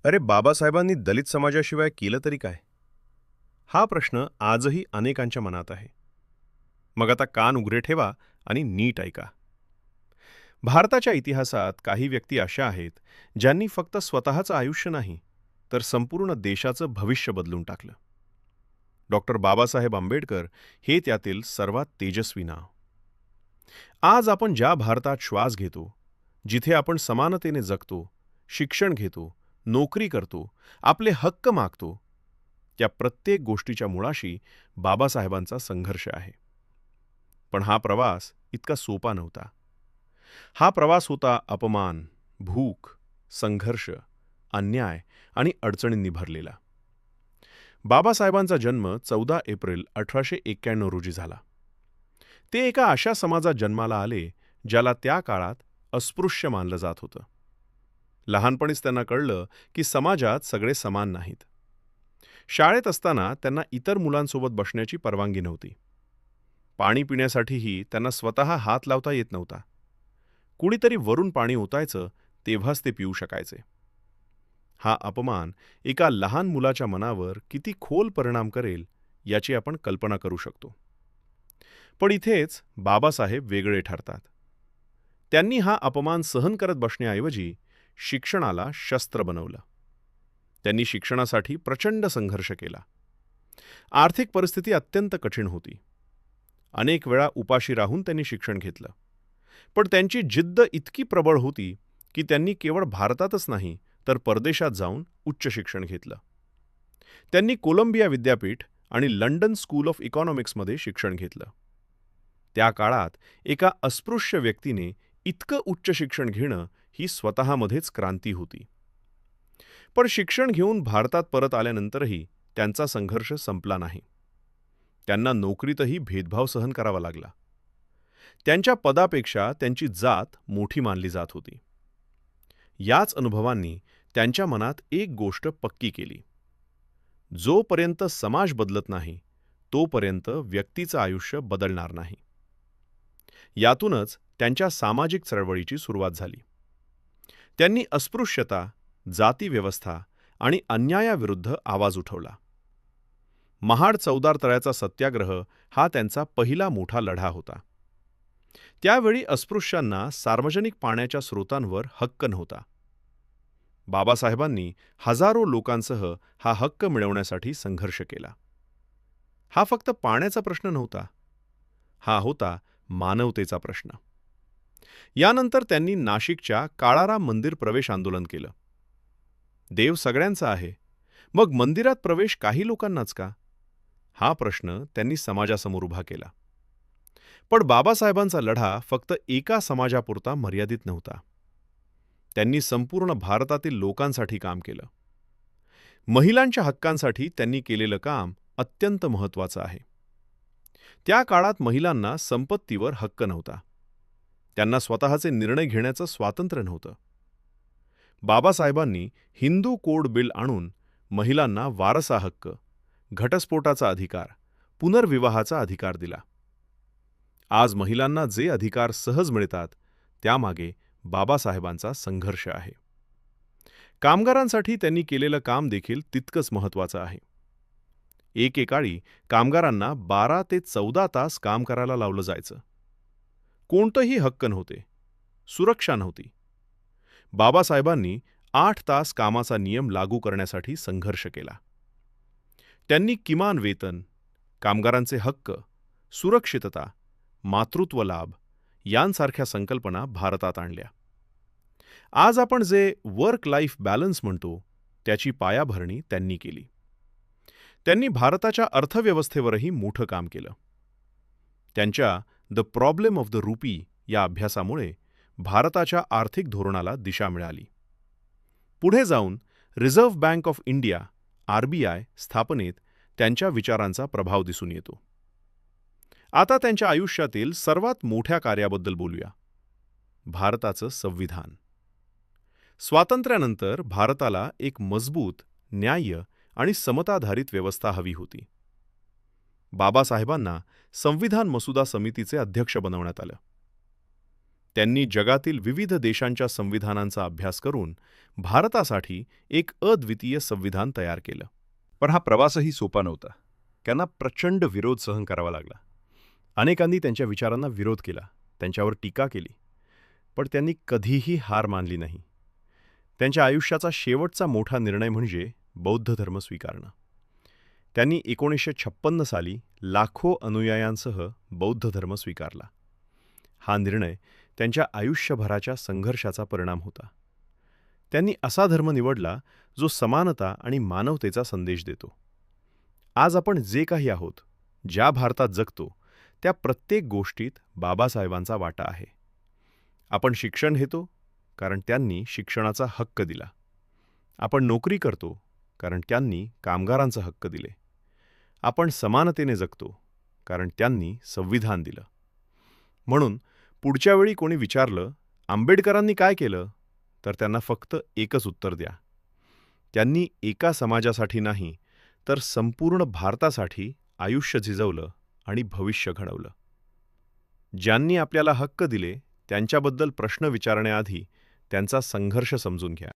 अरे बाबासाहेबांनी दलित समाजाशिवाय केलं तरी काय? हा प्रश्न आजही अनेकांच्या मनात आहे. मग आता कान उघडे ठेवा आणि नीट ऐका. भारताच्या इतिहासात काही व्यक्ती अशा आहेत, ज्यांनी फक्त स्वतःचं आयुष्य नाही, तर संपूर्ण देशाचं भविष्य बदलून टाकलं. डॉक्टर बाबासाहेब आंबेडकर हे त्यातील सर्वात तेजस्वी नाव. आज आपण ज्या भारतात श्वास घेतो, जिथे आपण समानतेने जगतो, शिक्षण घेतो, नोकरी करतो, आपले हक्क मागतो, त्या प्रत्येक गोष्टीच्या मुळाशी बाबासाहेबांचा संघर्ष आहे. पण हा प्रवास इतका सोपा नव्हता. हा प्रवास होता अपमान, भूक, संघर्ष, अन्याय आणि अडचणींनी भरलेला. बाबासाहेबांचा जन्म 14 एप्रिल 1891 रोजी झाला. ते एका अशा समाजात जन्माला आले, ज्याला त्या काळात अस्पृश्य मानलं जात होतं. लहानपणीच त्यांना कळलं की समाजात सगळे समान नाहीत. शाळेत असताना त्यांना इतर मुलांसोबत बसण्याची परवानगी नव्हती. पाणी पिण्यासाठीही त्यांना स्वतः हात लावता येत नव्हता. कुणीतरी वरून पाणी ओतायचं, तेव्हाच ते पिऊ शकायचे. हा अपमान एका लहान मुलाच्या मनावर किती खोल परिणाम करेल, याची आपण कल्पना करू शकतो. पण इथेच बाबासाहेब वेगळे ठरतात. त्यांनी हा अपमान सहन करत बसण्याऐवजी शिक्षणाला शस्त्र बनवलं. त्यांनी शिक्षणासाठी प्रचंड संघर्ष केला. आर्थिक परिस्थिती अत्यंत कठीण होती. अनेक वेळा उपाशी राहून त्यांनी शिक्षण घेतलं. पण त्यांची जिद्द इतकी प्रबळ होती की त्यांनी केवळ भारतातच नाही, तर परदेशात जाऊन उच्च शिक्षण घेतलं. त्यांनी कोलंबिया विद्यापीठ आणि लंडन स्कूल ऑफ इकॉनॉमिक्समध्ये शिक्षण घेतलं. त्या काळात एका अस्पृश्य व्यक्तीने इतकं उच्च शिक्षण घेणं ही स्वतःमध्येच क्रांती होती. पण शिक्षण घेऊन भारतात परत आल्यानंतरही त्यांचा संघर्ष संपला नाही. त्यांना नोकरीतही भेदभाव सहन करावा लागला. त्यांच्या पदापेक्षा त्यांची जात मोठी मानली जात होती. याच अनुभवांनी त्यांच्या मनात एक गोष्ट पक्की केली: जोपर्यंत समाज बदलत नाही, तोपर्यंत व्यक्तीचं आयुष्य बदलणार नाही. यातूनच त्यांच्या सामाजिक चळवळीची सुरुवात झाली. त्यांनी अस्पृश्यता, जातीव्यवस्था आणि अन्यायाविरुद्ध आवाज उठवला. महाड चौदार तळ्याचा सत्याग्रह हा त्यांचा पहिला मोठा लढा होता. त्यावेळी अस्पृश्यांना सार्वजनिक पाण्याच्या स्रोतांवर हक्क नव्हता. बाबासाहेबांनी हजारो लोकांसह हा हक्क मिळवण्यासाठी संघर्ष केला. हा फक्त पाण्याचा प्रश्न नव्हता, हा होता मानवतेचा प्रश्न. यानंतर त्यांनी नाशिकच्या काळाराम मंदिर प्रवेश आंदोलन केलं. देव सगळ्यांचा आहे, मग मंदिरात प्रवेश काही लोकांनाच का? हा प्रश्न त्यांनी समाजासमोर उभा केला. पण बाबासाहेबांचा लढा फक्त एका समाजापुरता मर्यादित नव्हता. त्यांनी संपूर्ण भारतातील लोकांसाठी काम केलं. महिलांच्या हक्कांसाठी त्यांनी केलेलं काम अत्यंत महत्त्वाचं आहे. त्या काळात महिलांना संपत्तीवर हक्क नव्हता. त्यांना स्वतःचे निर्णय घेण्याचं स्वातंत्र्य नव्हतं. बाबासाहेबांनी हिंदू कोड बिल आणून महिलांना वारसा हक्क, घटस्फोटाचा अधिकार, पुनर्विवाहाचा अधिकार दिला. आज महिलांना जे अधिकार सहज मिळतात, त्यामागे बाबासाहेबांचा संघर्ष आहे. कामगारांसाठी त्यांनी केलेलं काम देखील तितकंच महत्त्वाचं आहे. एकेकाळी कामगारांना 12 ते 14 तास काम करायला लावलं जायचं. कोणतेही हक्क नव्हते, सुरक्षा नव्हती. बाबासाहेबांनी 8 तास कामाचा नियम लागू करण्यासाठी संघर्ष केला. त्यांनी किमान वेतन, कामगारांचे हक्क, सुरक्षितता, मातृत्व लाभ यांसारख्या संकल्पना भारतात आणल्या. आज आपण जे वर्क लाईफ बॅलन्स म्हणतो, त्याची पायाभरणी त्यांनी केली. त्यांनी भारताच्या अर्थव्यवस्थेवरही मोठं काम केलं. त्यांच्या the problem of the rupee या अभ्यासामुळे भारताच्या आर्थिक धोरणाला दिशा मिळाली. पुढे जाऊन reserve bank of India RBI स्थापनेत त्यांच्या विचारांचा प्रभाव दिसून येतो. आता त्यांच्या आयुष्यातील सर्वात मोठ्या कार्याबद्दल बोलूया: भारताचं संविधान. स्वातंत्र्यानंतर भारताला एक मजबूत, न्याय्य आणि समताधारित व्यवस्था हवी होती. बाबासाहेबांना संविधान मसुदा समितीचे अध्यक्ष बनवण्यात आलं. त्यांनी जगातील विविध देशांच्या संविधानांचा अभ्यास करून भारतासाठी एक अद्वितीय संविधान तयार केलं. पण हा प्रवासही सोपा नव्हता. त्यांना प्रचंड विरोध सहन करावा लागला. अनेकांनी त्यांच्या विचारांना विरोध केला, त्यांच्यावर टीका केली. पण त्यांनी कधीही हार मानली नाही. त्यांच्या आयुष्याचा शेवटचा मोठा निर्णय म्हणजे बौद्ध धर्म स्वीकारणं. त्यांनी 1956 साली लाखो अनुयायांसह बौद्ध धर्म स्वीकारला. हा निर्णय त्यांच्या आयुष्यभराच्या संघर्षाचा परिणाम होता. त्यांनी असा धर्म निवडला जो समानता आणि मानवतेचा संदेश देतो. आज आपण जे काही आहोत, ज्या भारतात जगतो, त्या प्रत्येक गोष्टीत बाबासाहेबांचा वाटा आहे. आपण शिक्षण घेतो कारण त्यांनी शिक्षणाचा हक्क दिला. आपण नोकरी करतो कारण त्यांनी कामगारांचा हक्क दिले. आपण समानतेने जगतो कारण त्यांनी संविधान दिलं. म्हणून पुढच्या वेळी कोणी विचारलं, आंबेडकरांनी काय केलं, तर त्यांना फक्त एकच उत्तर द्या. त्यांनी एका समाजासाठी नाही, तर संपूर्ण भारतासाठी आयुष्य झिजवलं आणि भविष्य घडवलं. ज्यांनी आपल्याला हक्क दिले त्यांच्याबद्दल प्रश्न विचारण्याआधी त्यांचा संघर्ष समजून घ्या.